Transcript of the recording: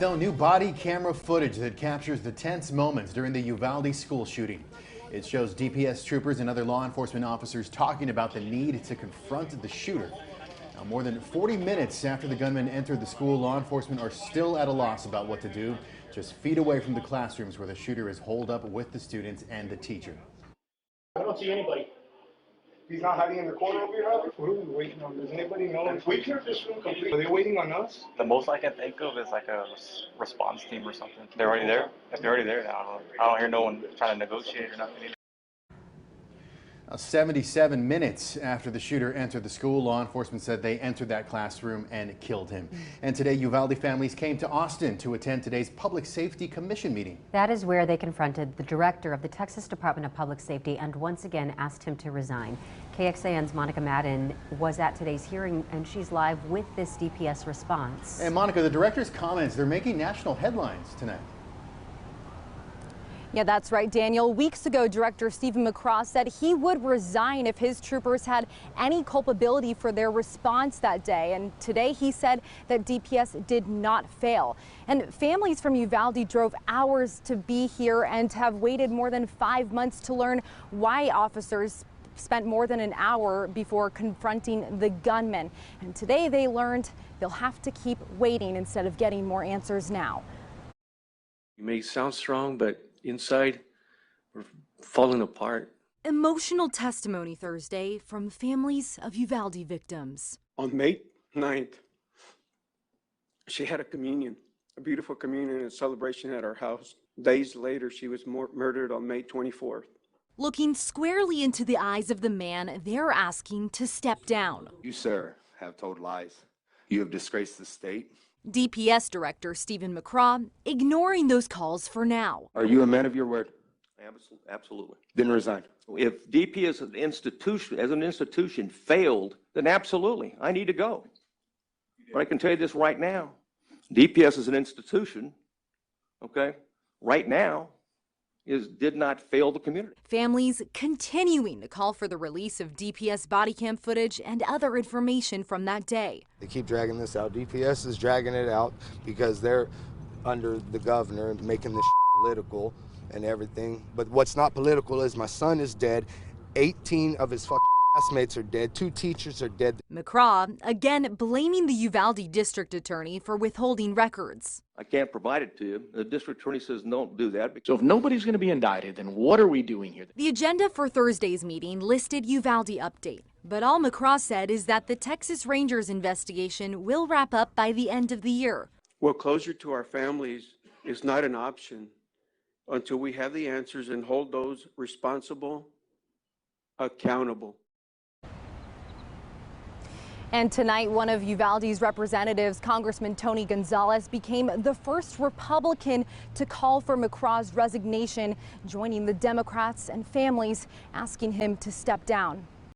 though, new body camera footage that captures the tense moments during the Uvalde school shooting. It shows DPS troopers and other law enforcement officers talking about the need to confront the shooter. Now, more than 40 minutes after the gunman entered the school, law enforcement are still at a loss about what to do, just feet away from the classrooms where the shooter is holed up with the students and the teacher. I don't see anybody. He's not hiding in the corner over here, Robert? What are we waiting on? Does anybody know? We cleared this room completely. Are they waiting on us? The most I can think of is like a response team or something. They're already there. If they're already there, I don't hear no one trying to negotiate or nothing either. 77 minutes after the shooter entered the school, law enforcement said they entered that classroom and killed him. And today, Uvalde families came to Austin to attend today's Public Safety Commission meeting. That is where they confronted the director of the Texas Department of Public Safety and once again asked him to resign. KXAN's Monica Madden was at today's hearing, and she's live with this DPS response. And Monica, the director's comments, they're making national headlines tonight. Yeah, that's right, Daniel. Weeks ago, Director Stephen McCraw said he would resign if his troopers had any culpability for their response that day. And today he said that DPS did not fail. And families from Uvalde drove hours to be here and have waited more than 5 months to learn why officers spent more than an hour before confronting the gunman. And today they learned they'll have to keep waiting instead of getting more answers now. You may sound strong, but inside, we're falling apart. Emotional testimony Thursday from families of Uvalde victims. On May 9th, she had a communion, a beautiful communion and celebration at our house. Days later, she was murdered on May 24th. Looking squarely into the eyes of the man they're asking to step down. You, sir, have told lies. You have disgraced the state. DPS Director Stephen McCraw ignoring those calls for now. Are you a man of your word? Absolutely. Then resign. If DPS as an institution failed, then absolutely, I need to go. But I can tell you this right now, DPS as an institution, okay, right now, did not fail the community. Families continuing to call for the release of DPS body cam footage and other information from that day. They keep dragging this out. DPS is dragging it out because they're under the governor making this political and everything. But what's not political is my son is dead. 18 of his classmates are dead. 2 teachers are dead. McCraw again blaming the Uvalde district attorney for withholding records. I can't provide it to you. The district attorney says don't do that. So if nobody's going to be indicted, then what are we doing here? The agenda for Thursday's meeting listed Uvalde update. But all McCraw said is that the Texas Rangers investigation will wrap up by the end of the year. Well, closure to our families is not an option until we have the answers and hold those responsible accountable. And tonight, one of Uvalde's representatives, Congressman Tony Gonzalez, became the first Republican to call for McCraw's resignation, joining the Democrats and families asking him to step down.